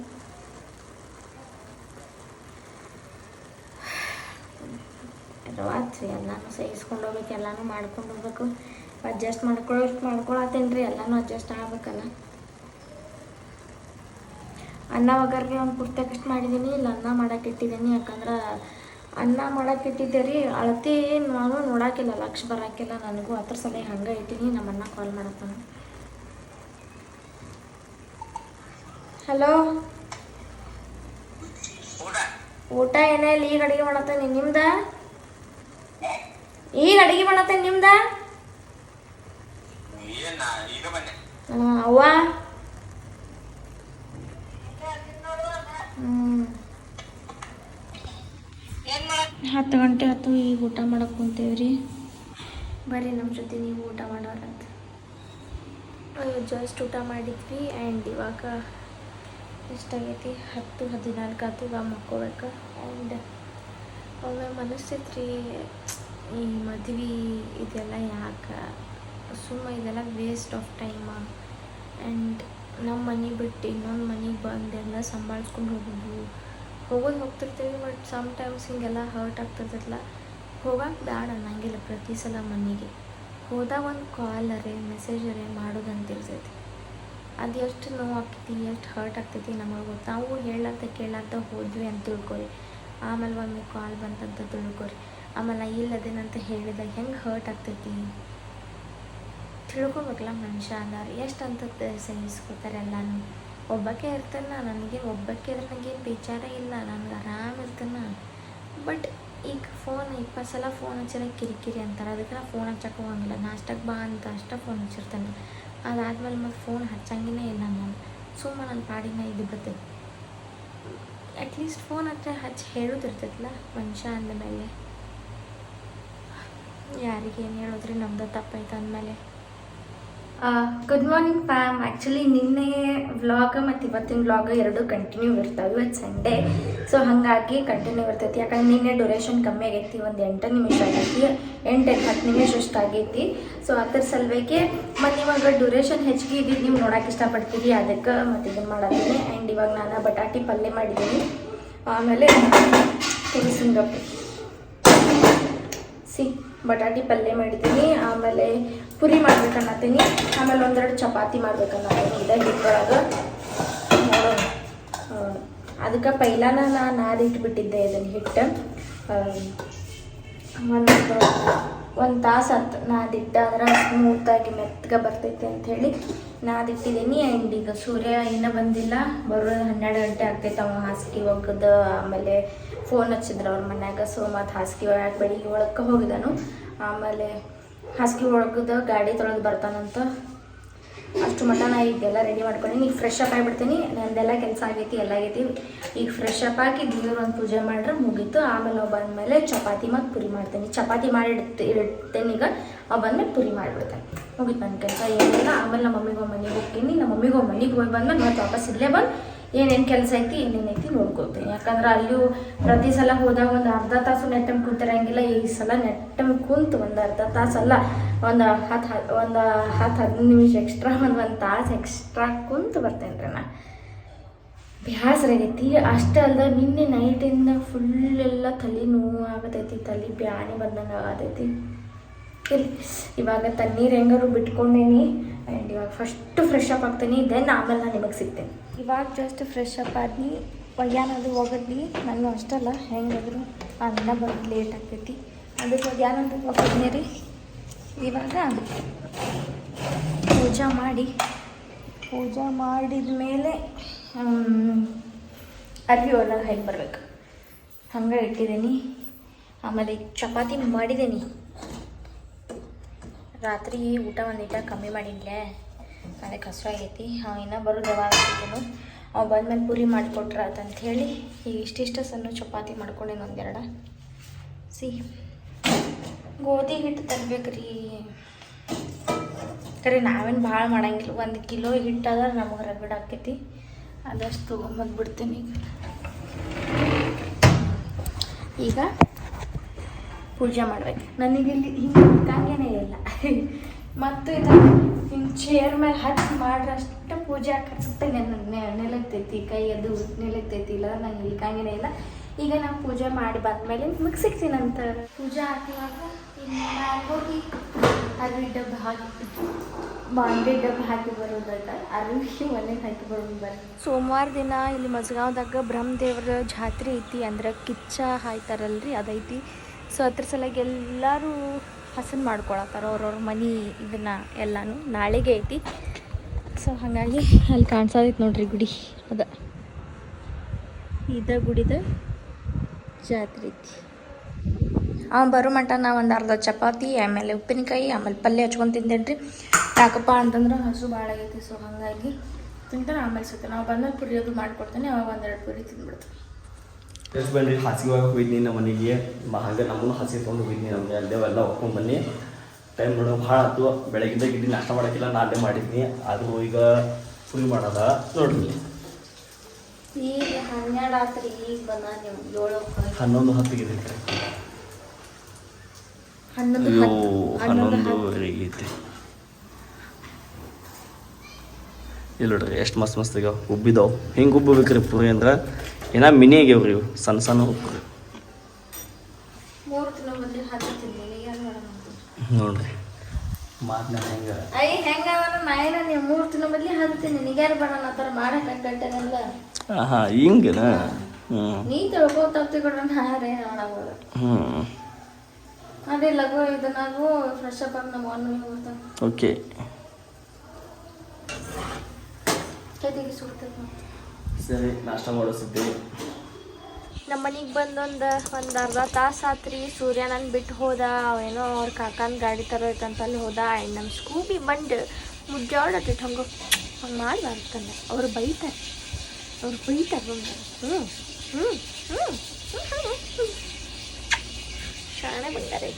ರಾತ್ರಿ ಎಲ್ಲನೂ ಸಹಿಸ್ಕೊಂಡು ಹೋಗ್ಬೇಕು, ಎಲ್ಲನೂ ಮಾಡ್ಕೊಂಡು ಹೋಗ್ಬೇಕು. ಅಡ್ಜಸ್ಟ್ ಮಾಡ್ಕೊಳತ್ತೇನೆ ರೀ, ಎಲ್ಲನೂ ಅಡ್ಜಸ್ಟ್ ಆಗ್ಬೇಕಲ್ಲ. ಅನ್ನ ಒಗ್ಗರಿಗೆ ಒಂದು ಪುಸ್ತಕಷ್ಟು ಮಾಡಿದ್ದೀನಿ, ಇಲ್ಲ ಅನ್ನ ಮಾಡಕ್ಕೆ ಇಟ್ಟಿದ್ದೀನಿ. ಯಾಕಂದ್ರೆ ಅನ್ನ ಮಾಡಕ್ಕೆ ಇಟ್ಟಿದ್ದೆ ರೀ, ಅಳತೆ ನಾನು ನೋಡೋಕ್ಕಿಲ್ಲ, ಲಕ್ಷ ಬರೋಕ್ಕಿಲ್ಲ ನನಗೂ. ಅದ್ರ ಸಲ ಹಂಗೆ ಇಟ್ಟಿನಿ. ನಮ್ಮ ಅಣ್ಣ ಕಾಲ್ ಮಾಡತ್ತಾನ. ಹಲೋ, ಊಟ ಏನೇ ಇಲ್ಲ, ಈಗ ಅಡುಗೆ ಮಾಡತ್ತೇನೆ. ನಿಮ್ದ ಈಗ ಅಡುಗೆ ಮಾಡತ್ತೇನೆ, ನಿಮ್ದ? ಅವ್ವ 10 ಗಂಟೆ ಆಯ್ತು, ಈಗ ಊಟ ಮಾಡಕ್ಕೆ ಕುಂತೇವ್ರಿ. ಬರ್ರಿ ನಮ್ಮ ಜೊತೆ ನೀವು ಊಟ ಮಾಡೋರಂತ. ಜಸ್ಟ್ ಊಟ ಮಾಡಿದ್ವಿ. ಆ್ಯಂಡ್ ಇವಾಗ ಎಷ್ಟಾಗೈತಿ, 10:14 ಆಯ್ತು. ಇವಾಗ ಮಕ್ಕೋಬೇಕು. ಆ್ಯಂಡ್ ಒಮ್ಮೆ ಮನಸ್ತೈತ್ರಿ, ಈ ಮದ್ವೆ ಇದೆಲ್ಲ ಯಾಕೆ ಇದೆಲ್ಲ ವೇಸ್ಟ್ ಆಫ್ ಟೈಮ. ಆ್ಯಂಡ್ ನಮ್ಮ ಮನೆ ಬಿಟ್ಟು ಇನ್ನೊಂದು ಮನೆಗೆ ಬಂದೆಲ್ಲ ಸಂಭಾಳಿಸ್ಕೊಂಡು ಹೋಗ್ತಿರ್ತೀವಿ. ಬಟ್ ಸಮ್ಟೈಮ್ಸ್ ಹಿಂಗೆಲ್ಲ ಹರ್ಟ್ ಆಗ್ತಿರ್ತೈತಲ್ಲ, ಹೋಗಕ್ಕೆ ಬ್ಯಾಡ ಅನ್ನಂಗಿಲ್ಲ. ಪ್ರತಿ ಸಲ ಮನೆಗೆ ಹೋದಾಗ ಒಂದು ಕಾಲರೇ ಮೆಸೇಜರೇ ಮಾಡೋದಂತಿರ್ತೈತಿ. ಅದು ಎಷ್ಟು ನೋವು ಆಗ್ತೈತಿ, ಎಷ್ಟು ಹರ್ಟ್ ಆಗ್ತೈತಿ ನಮಗೆ ಗೊತ್ತು. ನಾವು ಕೇಳಾರ್ದ ಹೋದ್ವಿ ಅಂತ ತಿಳ್ಕೊರಿ. ಆಮೇಲೆ ಒಮ್ಮೆ ಕಾಲ್ ಬಂತಂತ ತಿಳ್ಕೊರಿ. ಆಮೇಲೆ ನಾ ಇಲ್ಲದೇನಂತ ಹೇಳಿದಾಗ ಹೆಂಗೆ ಹರ್ಟ್ ಆಗ್ತೈತಿ ತಿಳ್ಕೊಬೇಕಲ್ಲ. ಮನುಷ್ಯ ಅದಾರ ಎಷ್ಟು ಅಂತ ಸಹಿಸ್ಕೋತಾರೆ ಎಲ್ಲನೂ. ಒಬ್ಬಕ್ಕೆ ಇರ್ತಾನೆ, ನನಗೆ ಒಬ್ಬಕ್ಕೆ ಇದ್ರೆ ನನಗೇನು ವಿಚಾರ ಇಲ್ಲ, ನನಗೆ ಆರಾಮ ಇರ್ತಾನೆ. ಬಟ್ ಈಗ ಫೋನ್ 20 ಸಲ ಫೋನ್ ಹಚ್ಚಿದಾಗ ಕಿರಿಕಿರಿ ಅಂತಾರೆ. ಅದಕ್ಕೆ ನಾ ಫೋನ್ ಹಚ್ಚಕ್ಕೆ ಹೋಗಂಗಿಲ್ಲ. ನಾಷ್ಟಕ್ಕೆ ಬಾ ಅಂತ ಅಷ್ಟೇ ಫೋನ್ ಹಚ್ಚಿರ್ತಾನೆ. ಅದಾದ್ಮೇಲೆ ಮತ್ತೆ ಫೋನ್ ಹಚ್ಚಂಗೇ ಇಲ್ಲ ನಾನು. ಸುಮ್ಮನೆ ನನ್ನ ಪಾಡಿಗೆ ನಾ ಇದ್ದು ಬಿಡ್ತೇನೆ. ಅಟ್ಲೀಸ್ಟ್ ಫೋನ್ ಹತ್ರ ಹಚ್ಚಿ ಹೇಳೋದಿರ್ತೈತಲ್ಲ ಮನುಷ್ಯ ಅಂದಮೇಲೆ. ಯಾರಿಗೇನು ಹೇಳಿದ್ರಿ, ನಮ್ದು ತಪ್ಪಾಯ್ತು ಅಂದಮೇಲೆ. Good morning fam. ಆ್ಯಕ್ಚುಲಿ ನಿನ್ನೆ ವ್ಲಾಗ್ ಮತ್ತು ಇವತ್ತಿನ ವ್ಲಾಗ್ ಎರಡೂ ಕಂಟಿನ್ಯೂ ಇರ್ತಾವೆ. ಇವತ್ತು ಸಂಡೇ, ಸೊ ಹಾಗಾಗಿ ಕಂಟಿನ್ಯೂ ಇರ್ತೈತಿ. ಯಾಕಂದ್ರೆ ನಿನ್ನೆ ಡ್ಯೂರೇಷನ್ ಕಮ್ಮಿ ಆಗೈತಿ, ಒಂದು 8 ನಿಮಿಷ ಆಗೈತಿ, 8-10 ನಿಮಿಷ ಅಷ್ಟು ಆಗೈತಿ. ಸೊ ಅದ್ರ ಸಲುವಾಗಿ ಮತ್ತು ಇವಾಗ ಡ್ಯೂರೇಷನ್ ಹೆಚ್ಚಿಗೆ ಇದ್ದಿದ್ದು ನೀವು ನೋಡೋಕೆ ಇಷ್ಟಪಡ್ತೀರಿ, ಅದಕ್ಕೆ ಮತ್ತು ಇದನ್ನು ಮಾಡಿದ್ದೀನಿ. ಆ್ಯಂಡ್ ಇವಾಗ ನಾನು ಬಟಾಟಿ ಪಲ್ಯ ಮಾಡಿದ್ದೀನಿ. ಆಮೇಲೆ ಬಟಾಟಿ ಪಲ್ಯ ಮಾಡಿದ್ದೀನಿ. ಆಮೇಲೆ ಪುರಿ ಮಾಡ್ಬೇಕನ್ನತ್ತೀನಿ. ಆಮೇಲೆ ಒಂದೆರಡು ಚಪಾತಿ ಮಾಡ್ಬೇಕನ್ನತ್ತೀನಿ. ಇದೇ ಹಿಟ್ಟೊಳಗೆ ನೋಡೋಣ. ಅದಕ್ಕೆ ಪೈಲಾನ ನಾನು ನಾದಿಟ್ಬಿಟ್ಟಿದ್ದೆ ಇದನ್ನು ಹಿಟ್ಟು. ಒಂದು ತಾಸು ಆಯ್ತು ನಾದಿಟ್ಟ, ಅಂದ್ರೆ ಸ್ಮೂತಾಗಿ ಮೆತ್ತಗೆ ಬರ್ತೈತೆ ಅಂಥೇಳಿ ನಾದಿಟ್ಟಿದ್ದೀನಿ. ಆ್ಯಂಡ್ ಈಗ ಸೂರ್ಯ ಇನ್ನೂ ಬಂದಿಲ್ಲ, ಬರೋದು 12 ಗಂಟೆ ಆಗ್ತೈತೆ. ಅವ ಹಾಸಿಗೆ ಒಗ್ದು ಆಮೇಲೆ ಫೋನ್ ಹಚ್ಚಿದ್ರು ಅವ್ರ ಮನ್ಯಾಗ. ಸೊ ಮತ್ತು ಹಾಸಿಗೆ ಒಳಗೆ ಬೆಳಿಗ್ಗೆ ಒಳಕ್ಕೆ ಹೋಗಿದ್ದಾನು. ಆಮೇಲೆ ಹಾಸಿಗೆ ಒಳಗದ ಗಾಡಿ ತೊಳೆದು ಬರ್ತಾನಂತ. ಅಷ್ಟು ಮಟ್ಟ ನಾ ಈಗೆಲ್ಲ ರೆಡಿ ಮಾಡ್ಕೊಂಡೀನಿ. ಈಗ ಫ್ರೆಶ್ ಅಪ್ ಆಗಿಬಿಡ್ತೀನಿ. ನಂದೆಲ್ಲ ಕೆಲಸ ಆಗೈತಿ, ಎಲ್ಲ ಆಗೈತಿ. ಈಗ ಫ್ರೆಶ್ ಅಪ್ ಆಗಿ ದೇವ್ರ ಒಂದು ಪೂಜೆ ಮಾಡ್ರೆ ಮುಗೀತು. ಆಮೇಲೆ ನಾವು ಬಂದಮೇಲೆ ಚಪಾತಿ ಮತ್ತು ಪುರಿ ಮಾಡ್ತೀನಿ. ಚಪಾತಿ ಮಾಡಿ ಇಡ್ತೇನೆ ಈಗ. ಅವು ಬಂದಮೇಲೆ ಪುರಿ ಮಾಡಿಬಿಡ್ತೇನೆ. ಮುಗೀತು ನನ್ನ ಕೆಲಸ, ಏನಿಲ್ಲ. ಆಮೇಲೆ ನಮ್ಮ ಮಮ್ಮಿಗೆ ಮನೆಗೆ ಹೋಗ್ತೀನಿ. ನಮ್ಮ ಮಮ್ಮಿಗೆ ಮನೆಗೆ ಹೋಗಿ ಬಂದ್ಮೇಲೆ ಮತ್ತೆ ವಾಪಸ್ ಇಲ್ಲೇ ಬಂದು ಏನೇನು ಕೆಲಸ ಐತಿ ಏನೇನೈತಿ ನೋಡ್ಕೊಳ್ತೀನಿ. ಯಾಕಂದ್ರೆ ಅಲ್ಲಿಯೂ ಪ್ರತಿ ಸಲ ಹೋದಾಗ ಒಂದು ಅರ್ಧ ತಾಸು ನೆಟ್ಟಮ್ ಕುಂತಿರಂಗಿಲ್ಲ. ಈ ಸಲ ನೆಟ್ಟಮ್ ಕುಂತು ಒಂದು ಅರ್ಧ ತಾಸಲ್ಲ, ಒಂದು 10-15 ನಿಮಿಷ ಎಕ್ಸ್ಟ್ರಾ, ಒಂದು ತಾಸು ಎಕ್ಸ್ಟ್ರಾ ಕುಂತು ಬರ್ತೇನೆ ರೀ ನಾ. ಬೇಸರ ಆಗೈತಿ. ಅಷ್ಟೇ ಅಲ್ದ ನಿನ್ನೆ ನೈಟಿಂದ ಫುಲ್ಲೆಲ್ಲ ತಲೆ ನೋವು ಆಗತೈತಿ, ತಲೆ ಬ್ಯಾನೆ ಬಂದಂಗೆ ಆಗತೈತಿ. ಇಲ್ಲಿ ಇವಾಗ ತಣ್ಣೀರು ಹೆಂಗಾರು ಬಿಟ್ಕೊಂಡೇನಿ. ಆ್ಯಂಡ್ ಇವಾಗ ಫಸ್ಟು ಫ್ರೆಶ್ ಅಪ್ ಆಗ್ತೀನಿ, ದೆನ್ ಆಮೇಲೆ ನಾನು ನಿಮಗೆ ಸಿಗ್ತೇನೆ. ಇವಾಗ ಜಸ್ಟ್ ಫ್ರೆಶ್ ಅಪ್ ಆದ್ನಿ, ಒಗ್ಯಾನದು ಹೋಗದ್ನಿ. ನಾನು ಅಷ್ಟಲ್ಲ ಹೆಂಗಾದ್ರು ಅನ್ನ ಬರೋದು ಲೇಟ್ ಆಗ್ತೈತಿ, ಅದಕ್ಕೆ ಒಗ್ಯಾನದು ಹೋಗದ್ನಿ ರೀ. ಇವಾಗ ಪೂಜೆ ಮಾಡಿದ ಮೇಲೆ ಅರ್ವಿ ಒಳಗೆ ಹಾಕಿ ಬರ್ಬೇಕು, ಹಂಗೆ ಇಟ್ಟಿದ್ದೀನಿ. ಆಮೇಲೆ ಚಪಾತಿ ಮಾಡಿದ್ದೀನಿ. ರಾತ್ರಿ ಊಟ ಒಂದಿಟ ಕಮ್ಮಿ ಮಾಡಿದ್ಲೆ, ಅದಕ್ಕೆ ಹಸಿರು ಆಗೈತಿ. ಇನ್ನೂ ಬರೋದು ಯಾವಾಗ ಆಗ್ತಿದ್ದೇನು, ಅವು ಬಂದಮೇಲೆ ಪುರಿ ಮಾಡಿಕೊಟ್ರ ಅಂತಂಥೇಳಿ ಈಗ ಇಷ್ಟಿಷ್ಟ ಸಣ್ಣ ಚಪಾತಿ ಮಾಡ್ಕೊಂಡೇನು ಒಂದೆರಡು. ಗೋಧಿ ಹಿಟ್ಟು ತರಬೇಕು ರೀ. ಕರೆ ನಾವೇನು ಭಾಳ ಮಾಡಂಗಿಲ್ಲ, 1 ಕಿಲೋ ಹಿಟ್ಟಾದ್ರೆ ನಮಗೆ ರಗಡ್ ಆಕೈತಿ. ಅದಷ್ಟು ತೊಗೊಂಬಂದ್ಬಿಡ್ತೀನಿ. ಈಗ ಪೂಜೆ ಮಾಡ್ಬೇಕು. ನನಗಿಲ್ಲಿ ಹಿಂಗೆ ನಿಂತಂಗೇನೆ ಇಲ್ಲ ಮತ್ತು ಇದು ಹಿಂಗೆ ಚೇರ್ ಮೇಲೆ ಹಚ್ಚಿ ಮಾಡ್ರಷ್ಟು ಪೂಜೆ ಕರೆಕ್ಟಾಗಿ ನೆಲಗ್ತೈತಿ, ಕೈ ಅದು ನೆಲಗ್ತೈತಿ, ಇಲ್ಲ ನಂಗೆ ಇಲ್ಕಂಗೇನೆ ಇಲ್ಲ. ಈಗ ನಾನು ಪೂಜೆ ಮಾಡಿ ಬಂದಮೇಲೆ ನಿಮಗೆ ಸಿಗ್ತೀನಂತ. ಪೂಜೆ ಹಾಕಿವಾಗ ಇನ್ನು ಹೋಗಿ ಅರಿವಿ ಡಬ್ಬ ಹಾಕಿ ಬಾಂಡೆ ಡಬ್ಬ ಹಾಕಿ ಬರೋದಾಗ ಅರಿವಿ ಮನೆಗೆ ಹಾಕಿ ಬರೋದು ಬರ್ರಿ. ಸೋಮವಾರ ದಿನ ಇಲ್ಲಿ ಮಸ್ಗಾವ್ದಾಗ ಬ್ರಹ್ಮದೇವ್ರ ಜಾತ್ರೆ ಐತಿ, ಅಂದ್ರೆ ಕಿಚ್ಚ ಹಾಯ್ತಾರಲ್ರಿ ಅದೈತಿ. ಸೊ ಅದ್ರ ಸಲುವಾಗಿ ಎಲ್ಲರೂ ಹಸನ್ ಮಾಡ್ಕೊಳತ್ತಾರ ಅವ್ರವ್ರ ಮನೆ ಇದನ್ನು ಎಲ್ಲನೂ. ನಾಳೆಗೆ ಐತಿ. ಸೊ ಹಾಗಾಗಿ ಅಲ್ಲಿ ಕಾಣಿಸೋದೈತಿ ನೋಡ್ರಿ ಗುಡಿ, ಅದ ಇದ ಗುಡಿದ ಜಾತ್ರೆ ಐತಿ. ಬರೋ ಮಟ್ಟ ನಾ ಒಂದು ಅರ್ಧ ಚಪಾತಿ, ಆಮೇಲೆ ಉಪ್ಪಿನಕಾಯಿ, ಆಮೇಲೆ ಪಲ್ಯ ಹಚ್ಕೊಂಡು ತಿಂತೇನೆ ರೀ. ಯಾಕಪ್ಪ ಅಂತಂದ್ರೆ ಹಸು ಭಾಳ ಆಗೈತಿ. ಸೊ ಹಾಗಾಗಿ ತಿಂತಾನೆ. ಆಮೇಲೆ ಸುತ್ತ ನಾವು ಬಂದಾಗ ಪುರಿ ಅದು ಮಾಡಿಕೊಡ್ತೇನೆ, ಅವಾಗ ಒಂದೆರಡು ಪುರಿ ತಿಂದ್ಬಿಡ್ತೀನಿ. ಎಷ್ಟು ಬನ್ನಿ ಹಾಸಿಗೆ ಒಳಗೆ ಹೋಗಿದ್ನಿ ನಮ್ಮ ಮನೆಗೆ. ಹಾಗೆ ನಮ್ಮನ್ನು ಹಾಸಿಗೆ ತೊಗೊಂಡು ಹೋಗಿದ್ನಿ. ನಮಗೆ ಅಲ್ಲೇವೆಲ್ಲ ಹೊತ್ಕೊಂಡು ಬನ್ನಿ. ಟೈಮ್ ನೋಡೋ ಭಾಳ ಆಯ್ತು. ಬೆಳಗ್ಗಿಂದ ಗಿಡ್ಡಿ ನಾಷ್ಟ ಮಾಡೋಕ್ಕಿಲ್ಲ, ನಾ ಅಲ್ಲೇ ಮಾಡಿದ್ನಿ. ಆದರೂ ಈಗ ಪುರಿ ಮಾಡೋದ ನೋಡ್ರಿ. ಈಗ 12 ಆತ್ರಿ, ಈಗ ಬಂದ ನೀವು 11:10 ಇದೆ. 11:11 ಐತಿ. ಇಲ್ಲ ನೋಡ್ರಿ ಎಷ್ಟು ಮಸ್ತ್ ಆಗ್ಯಾವ, ಉಬ್ಬಿದಾವು. ಹಿಂಗೆ ಉಬ್ಬಬೇಕ್ರಿ ಪುರಿ ಅಂದ್ರೆ. ಏನೋ ಮಿನಿ ಆಗ್ಯಾವ್ರಿ ಇವು, ಸಣ್ಣ ಸಣ್ಣ ಉಪ್ಪು ನೋಡ್ರಿ. ಮಾತನ್ನ ಹೆಂಗ ನಾಯನ ನೀವು 3 ತಿಂಗಳ ಬದ್ಲಿ ಹಾಕ್ತೀನಿ. ನಿಗ್ಯಾರು ಬರೋಣ ಆ ಥರ ಮಾಡಕ್ಕೆ ಗಂಟೆನೆಲ್ಲ. ಹಾಂ ಹಿಂಗೇನ? ನೀ ತಿಳ್ಕೊತಾವ್ತಿ ಕೊಡ್ರ ನಾರೇ ಹಾಳಾಗೋದು. ಅದೇ ಲಘು ಇದನ್ನಾಗೂ ಫ್ರೆಶ್ ಅಪ್ ಆಗಿ ನಮ್ಮ ಅನ್ನ ಬರ್ತಾನೆ. ಓಕೆ ಸರಿ, ನಾಷ್ಟ ಮಾಡಿಸಿದ್ದೆ. ನಮ್ಮ ಮನೆಗೆ ಬಂದೊಂದು ಅರ್ಧ ತಾಸು ಆತ್ರಿ. ಸೂರ್ಯ ನಾನು ಬಿಟ್ಟು ಹೋದ. ಅವೇನೋ ಅವ್ರ ಕಾಕನ ಗಾಡಿ ತರೋಯ್ತಂತ ಅಲ್ಲಿ ಹೋದ. ಆ್ಯಂಡ್ ನಮ್ಮ ಸ್ಕೂಬಿ ಬಂದು ಮುದ್ದಾಡತ್ತೈತೆ ಹಂಗೆ ಮಾಡಬಾರ್ದು. ಅವ್ರು ಬೈತಾರೆ ಶಾಣೆ ಬಂದಾರೆ.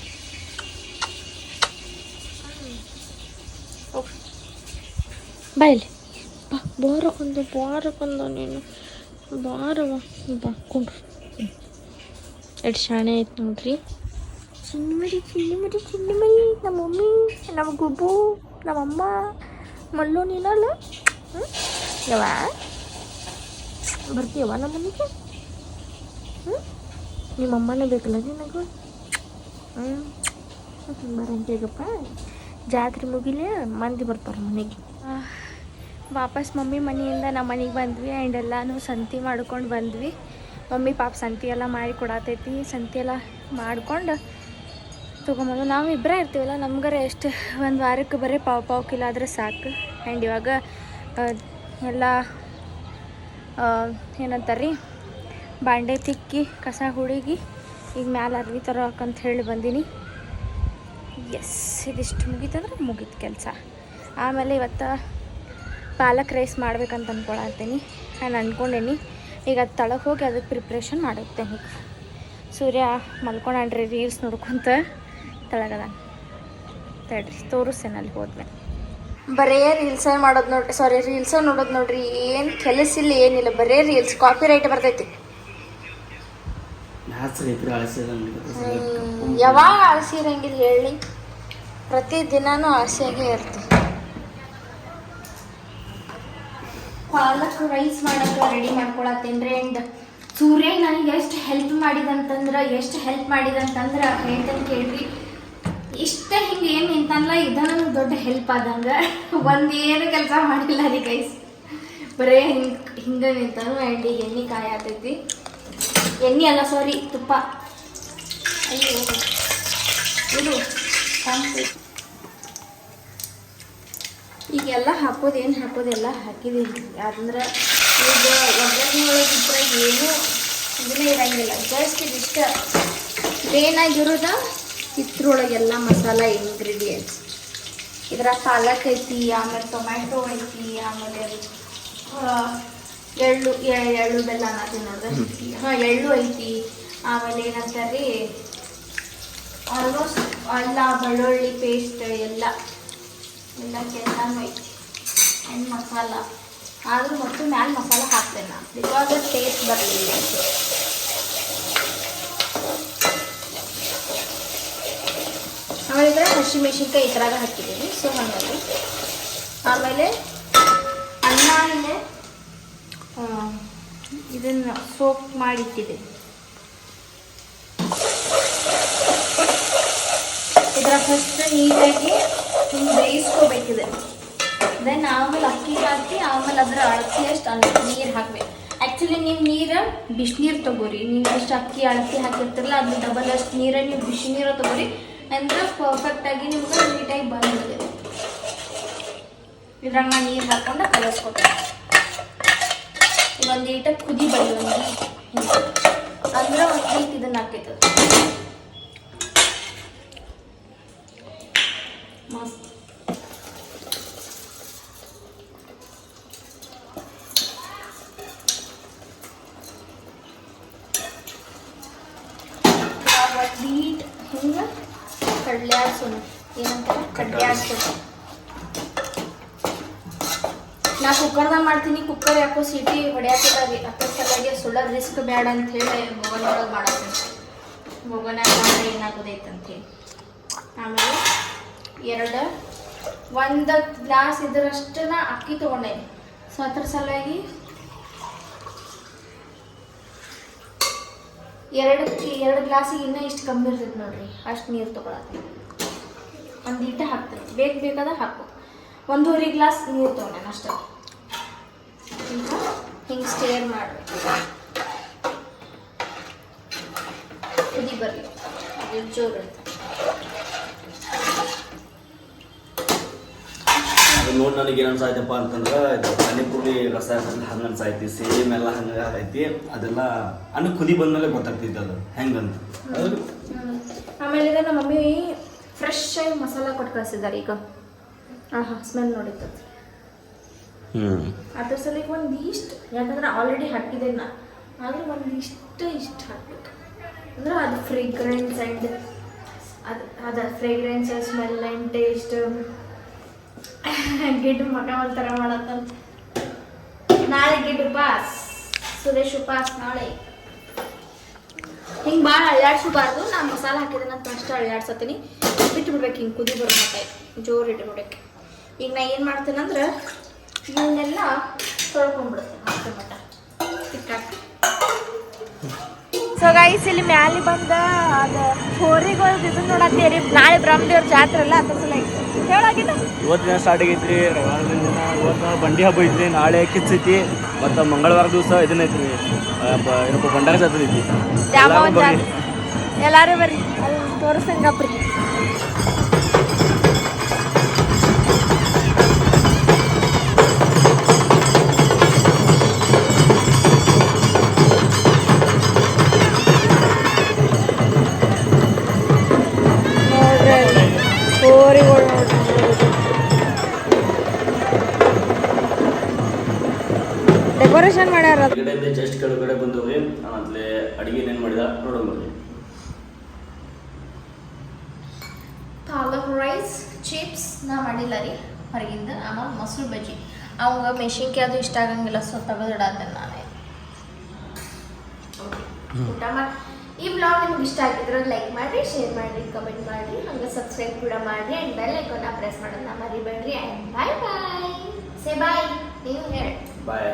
ಬಾಯ್ಲಿ ಬಾರಕೊಂಡ ನೀನು ಬಾರವ ಬಾಕೊಂಡ್ರು. ಎಷ್ಟು ಶಾಣೆ ಆಯ್ತು ನೋಡ್ರಿ. ಚಿನ್ನಿ ಮರಿ ನಮ್ಮ ಮಮ್ಮಿ, ನಮ್ಮ ಗುಬ್ಬು, ನಮ್ಮಮ್ಮ, ಮಲ್ಲು ನೀನಲ್ಲ. ಯವ ಬರ್ತೀಯವ ನಮ್ಮ ಮನೆಗೆ? ನಿಮ್ಮ ಅಮ್ಮನೇ ಬೇಕಲ್ಲ ನಿನಗೂ? ಬರಂಗಪ್ಪ. ಜಾತ್ರೆ ಮುಗಿಲೇ ಮಂದಿ ಬರ್ತಾರೆ ಮನೆಗೆ. ವಾಪಸ್ ಮಮ್ಮಿ ಮನೆಯಿಂದ ನಮ್ಮ ಮನೆಗೆ ಬಂದ್ವಿ. ಆ್ಯಂಡ್ ಎಲ್ಲನೂ ಸಂತಿ ಮಾಡ್ಕೊಂಡು ಬಂದ್ವಿ. ಮಮ್ಮಿ ಪಾಪ ಸಂತಿ ಎಲ್ಲ ಮಾಡಿ ಕೊಡತೈತಿ. ಸಂತಿ ಎಲ್ಲ ಮಾಡ್ಕೊಂಡು ತೊಗೊಂಬಂದು ನಾವು ಇಬ್ಬರೇ ಇರ್ತೀವಲ್ಲ, ನಮ್ಗಾರ ಎಷ್ಟು ಒಂದು ವಾರಕ್ಕೆ ಬರೀ ಪಾವು ಕಿಲೋ ಆದರೆ ಸಾಕು. ಆ್ಯಂಡ್ ಇವಾಗ ಎಲ್ಲ ಏನಂತಾರೆ ರೀ, ಬಾಂಡೆ ತಿಕ್ಕಿ ಕಸ ಹುಡುಗಿ ಈಗ ಮ್ಯಾಲೆ ಅರ್ವಿ ತರೋಕಂತ ಹೇಳಿ ಬಂದೀನಿ. ಎಸ್, ಇದಿಷ್ಟು ಮುಗೀತಂದ್ರೆ ಮುಗೀತು ಕೆಲಸ. ಆಮೇಲೆ ಇವತ್ತು ಪಾಲಕ್ ರೈಸ್ ಮಾಡ್ಬೇಕಂತ ಅಂದ್ಕೊಳತ್ತೀನಿ. ನಾನು ಅಂದ್ಕೊಂಡೇನಿ. ಈಗ ಅದು ತಳಗೆ ಹೋಗಿ ಅದಕ್ಕೆ ಪ್ರಿಪ್ರೇಷನ್ ಮಾಡಿರ್ತೇನೆ. ಈಗ ಸೂರ್ಯ ಮಲ್ಕೊಂಡ್ರಿ ರೀಲ್ಸ್ ನೋಡ್ಕೊತ ತಳಗದ. ತಡ್ರಿ ತೋರಿಸ್ತೇನೆ ಅಲ್ಲಿ ಹೋದ್ಮೇಲೆ. ಬರೇ ರೀಲ್ಸೇ ಮಾಡೋದು ನೋಡ್ರಿ, ರೀಲ್ಸೇ ನೋಡೋದು ನೋಡ್ರಿ. ಏನು ಕೆಲಸ ಇಲ್ಲ, ಏನಿಲ್ಲ, ಬರೇ ರೀಲ್ಸ್. ಕಾಪಿ ರೈಟ್ ಬರ್ತೈತಿ. ಯಾವಾಗ ಆಳಸಿ ಇರಂಗಿಲ್ಲ ಹೇಳಿ? ಪ್ರತಿದಿನಾನು ಆಸೆಯಾಗೇ ಇರ್ತೀವಿ. ಪಾಲಕ್ ರೈಸ್ ಮಾಡೋಕೆ ರೆಡಿ ಮಾಡ್ಕೊಳತ್ತೇನ್ರಿ. ಆ್ಯಂಡ್ ಸೂರ್ಯ ನನಗೆ ಎಷ್ಟು ಹೆಲ್ಪ್ ಮಾಡಿದಂತಂದ್ರೆ ಹೇಳ್ತೇನೆ ಕೇಳ್ರಿ. ಇಷ್ಟ ಹಿಂಗೆ ಏನು ನಿಂತಲ್ಲ, ಇದನ್ನು ದೊಡ್ಡ ಹೆಲ್ಪ್ ಆದಂಗೆ. ಒಂದೇನು ಕೆಲಸ ಮಾಡಿಲ್ಲ ರೀ ಗೈಸ್, ಬರೇ ಹಿಂಗೆ ನಿಂತಾನು. ಆ್ಯಂಡ್ ಈಗ ಎಣ್ಣೆ ಕಾಯಿ ಆಗ್ತೈತಿ. ಎಣ್ಣೆ ಅಲ್ಲ, ಸಾರಿ, ತುಪ್ಪ. ಅಯ್ಯೋ ಇದು ಈಗೆಲ್ಲ ಹಾಕೋದೇನು ಹಾಕೋದೆಲ್ಲ ಹಾಕಿದೀನಿ. ಅಂದ್ರೆ ಈಗ ಒಗ್ಗರಣೆ ಒಳಗಿದ್ರೆ ಏನೂ ಇದನ್ನೇ ಇರೋಂಗಿಲ್ಲ. ಜಸ್ಟ್ ಇದಿಷ್ಟ ಬೇನಾಗಿರೋದ ಇದ್ರೊಳಗೆಲ್ಲ ಮಸಾಲ ಇಂಗ್ರೀಡಿಯೆಂಟ್ಸ್. ಇದ್ರ ಪಾಲಕ್ ಐತಿ, ಆಮೇಲೆ ಟೊಮ್ಯಾಟೊ ಐತಿ, ಆಮೇಲೆ ಎಳ್ಳು ಬೆಲ್ಲ ಅನ್ನತ್ತೀನಿ ನೋಡಿದ್ರೆ. ಎಳ್ಳು ಐತಿ. ಆಮೇಲೆ ಏನಂತಾರೆ ಆಲ್ಮೋಸ್ಟ್ ಅಲ್ಲ ಬೆಳ್ಳುಳ್ಳಿ ಪೇಸ್ಟ್ ಎಲ್ಲ ಕೆಲಸನೂ ಐತಿ. ಆ್ಯಂಡ್ ಮಸಾಲ ಆದರೂ ಮತ್ತು ಮ್ಯಾಲೆ ಮಸಾಲ ಹಾಕ್ತೇನೆ ನಾನು, ಬಿಕಾಸ್ ಅದು ಟೇಸ್ಟ್ ಬರಲಿಲ್ಲ. ಹಸಿಮೆಣಸಿನ್ಕಾಯಿ ಈ ಥರಾಗ ಹಾಕಿದ್ದೀನಿ. ಸೊ ಹಾಗಾಗಿ ಆಮೇಲೆ ಅನ್ನ ಇಲ್ಲೇ ಇದನ್ನು ಸೋಪ್ ಮಾಡಿಟ್ಟಿದ್ದೀನಿ. ಇದರ ಫಸ್ಟ್ ನೀಟಾಗಿ ಹಿಂಗೆ ಬೇಯಿಸ್ಕೋಬೇಕಿದೆ. ದೆನ್ ಆಮೇಲೆ ಅಕ್ಕಿ ಹಾಕಿ ಆಮೇಲೆ ಅದರ ಅಳತೆ ಅಷ್ಟು ನೀರು ಹಾಕಬೇಕು. ಆ್ಯಕ್ಚುಲಿ ನೀವು ನೀರು ಬಿಸಿನೀರು ತೊಗೋರಿ. ನೀವು ಎಷ್ಟು ಅಕ್ಕಿ ಅಳತೆ ಹಾಕಿರ್ತಿರಲ್ಲ ಅದು ಡಬಲ್ ಅಷ್ಟು ನೀರು ನೀವು ಬಿಸಿ ನೀರು ತೊಗೋರಿ. ಅಂದ್ರೆ ಪರ್ಫೆಕ್ಟಾಗಿ ನಿಮ್ಗೆ ನೀಟಾಗಿ ಬಂದಿದೆ. ಇದ್ರಾಗ ನಾನು ನೀರು ಹಾಕ್ಕೊಂಡು ಕಲಿಸ್ಕೊತೀನಿ. ಒಂದು ಈಟ ಕುದಿ ಬಳಿ ಅಂದ್ರೆ ಒಂದು ಈಟ್ ಇದನ್ನು ಹಾಕೈತದ ಮಸ್ತ್. ಬೀಟ್ ಹಿಂಗೆ ಕಡಲೆ ಆಡ್ಸೋಣ. ಏನಂತಾರೆ ಕಡಲೆ ಆಡ್ಸೋಣ. ನಾ ಕುಕ್ಕರ್ದಾಗ ಮಾಡ್ತೀನಿ. ಕುಕ್ಕರ್ ಯಾಕೋ ಸಿಟಿ ಹೊಡೆಯಾಕಿದಾವೆ. ಅದ್ರ ಸಲುವಾಗಿ ಸುಳ್ಳ ರಿಸ್ಕ್ ಬೇಡ ಅಂಥೇಳಿ ಮೊಬೈಲ್ ಒಳಗೆ ಮಾಡತ್ತೀನಿ. ಮೊಬೈಲ್ನಾಗ ಮಾಡಿದ್ರೆ ಏನಾಗೋದೈತೆ ಅಂಥೇಳಿ. ಆಮೇಲೆ ಒಂದು ಗ್ಲಾಸ್ ಇದರಷ್ಟನ್ನ ಅಕ್ಕಿ ತೊಗೊಂಡೇನಿ. ಸೊ ಅದ್ರ ಸಲುವಾಗಿ ಎರಡು ಗ್ಲಾಸಿಗೆ ಇನ್ನೂ ಇಷ್ಟು ಕಮ್ಮಿ ಇರ್ತೈತೆ ನೋಡ್ರಿ. ಅಷ್ಟು ನೀರು ತೊಗೊಳತ್ತೀನಿ. ಒಂದು ಈಟ ಹಾಕ್ತೀನಿ. ಬೇಕಾದ ಹಾಕು. 1.5 ಗ್ಲಾಸ್ ನೀರು ತೊಗೊಂಡೇನೆ ಅಷ್ಟೇ. ಹಿಂಗೆ ಸ್ಟೇರ್ ಮಾಡಬೇಕು. ಕುದಿ ಬರಲಿ. ಅದು ಜೋರು ಅದು ನೋಡಿ ನನಗೆ ಏನು ಅನ್ಸಾಯ್ತಪ್ಪ ಅಂತಂದ್ರೆ ಇದು ಪಾನಿಪುರಿ ರಸ ಹಂಗೆ ಅನ್ಸಾಯ್ತಿ. ಸೇಮ್ ಎಲ್ಲ ಹಂಗೆ ಆಗೈತಿ. ಅದೆಲ್ಲ ಅನ್ನ ಕುದಿ ಬಂದಮೇಲೆ ಗೊತ್ತಾಗ್ತೈತೆ ಅದು ಹೆಂಗಂತ. ಆಮೇಲೆ ಈಗ ನಮ್ಮ ಮಮ್ಮಿ ಫ್ರೆಶ್ ಆಗಿ ಮಸಾಲ ಕೊಟ್ಟು ಕಳಿಸಿದ್ದಾರೆ ಈಗ. ಸ್ಮೆಲ್ ನೋಡಿತ್ತು. ಅದ್ರ ಸಲಕ್ಕೆ ಒಂದಿಷ್ಟು, ಯಾಕಂದ್ರೆ ಆಲ್ರೆಡಿ ಹಾಕಿದೆ ನಾ, ಆದರೆ ಇಷ್ಟು ಹಾಕ್ಬೇಕು. ಅಂದ್ರೆ ಅದು ಫ್ರೇಗ್ರೆನ್ಸ್ ಆ್ಯಂಡ್ ಅದು ಫ್ರೇಗ್ರೆನ್ಸ್ ಸ್ಮೆಲ್ ಆ್ಯಂಡ್ ಟೇಸ್ಟ್. ಗಿಡ್ ಮಗ ಒಂಥರ ಮಾಡತ್ತಂತ. ನಾಳೆ ಗಿಡ್ ಉಪಾಸ್, ಸುರೇಶ್ ಉಪಾಸ್ ನಾಳೆ. ಹಿಂಗೆ ಭಾಳ ಅಳ್ಳಾಡ್ಸಬಾರ್ದು. ನಾನು ಮಸಾಲ ಹಾಕಿದ್ರೆ ಅಂತ ಅಷ್ಟು ಅಳ್ಳಾಡ್ಸತ್ತೀನಿ. ಬಿಟ್ಟು ಬಿಡ್ಬೇಕು. ಹಿಂಗೆ ಕುದಿ ಬರೋ ಮಟ್ಟ ಜೋರು ಇಟ್ಬಿಡಕ್ಕೆ. ಈಗ ನಾ ಏನು ಮಾಡ್ತೇನೆಂದ್ರೆ ಇವನ್ನೆಲ್ಲ ತೊಳ್ಕೊಂಡ್ಬಿಡ್ತೇನೆ ಅಷ್ಟೇ ಮಟ್ಟ ಇಟ್ಟಾಕಿ. ಸೊ ಗೈಸ್ ಇಲ್ಲಿ ಮ್ಯಾಲೆ ಬಂದ ಅದು ಹೋರಿಗಳು ಇದನ್ನ ನೋಡತ್ತೀರಿ. ನಾಳೆ ಬ್ರಹ್ಮದೇವ್ರ ಜಾತ್ರೆ ಅಲ್ಲ, ಅದ್ರ ಸಲ ಹೇಳಾಗಿಲ್ಲ. ಇವತ್ತಿನ ಸ್ಟಾರ್ಟ್ ಆಗೈತ್ರಿ. ಇವತ್ತು ಬಂಡಿ ಹಬ್ಬ ಐತ್ರಿ. ನಾಳೆ ಕಿಚ್ ಐತಿ. ಮತ್ತು ಮಂಗಳವಾರ ದಿವಸ ಇದನ್ನ ಐತ್ರಿ, ಏನಪ್ಪ ಭಂಡಾರ ಜಾತ್ರೆ ಐತಿ. ಎಲ್ಲಾರು ಬರ್ರಿ, ಅಲ್ಲಿ ತೋರಿಸ್ತಂಗಪ್ರಿ. ಡೆಕೋರೇಷನ್ ಮಾಡ್ಯಾರ. ಜಸ್ಟ್ ಕೆಳಗಡೆ ಬಂದವ್ರಿ. ಆಮೇಲೆ ಅಡಿಗೆ ಏನೇನು ಮಾಡಿದ ನೋಡೋಣ. ಪಾಲಕ್ ರೈಸ್, ಚಿಪ್ಸ್ ನಾ ಮಾಡಿಲ್ಲ ರೀ ಹೊರಗಿಂದ. ಆಮೇಲೆ ಮೊಸರು ಬಜ್ಜಿ. ಅವಾಗ ಮೆಣಸಿನ್ಕಾಯಿ ಅದು ಇಷ್ಟ ಆಗಂಗಿಲ್ಲ, ಸೊ ತೆಗೆದಿಡಾದ್ದೆ ನಾನೇ. ಊಟ ಮಾಡಿ. ಈ ಬ್ಲಾಗ್ ನಿಮ್ಗೆ ಇಷ್ಟ ಆಗಿದ್ರೆ ಲೈಕ್ ಮಾಡಿ, ಶೇರ್ ಮಾಡಿ, ಕಮೆಂಟ್ ಮಾಡಿ, ಹಂಗೆ ಸಬ್ಸ್ಕ್ರೈಬ್ ಕೂಡ ಮಾಡಿ ಆ್ಯಂಡ್ ಬೆಲ್ ಐಕಾನ್ನ ಪ್ರೆಸ್ ಮಾಡೋದನ್ನ ಮರಿಬೇಡ್ರಿ. ಆ್ಯಂಡ್ ಬಾಯ್ ಬಾಯ್. ಸೇ ಬಾಯ್. ನೀವು ಹೇಳಿ ಬಾಯ್.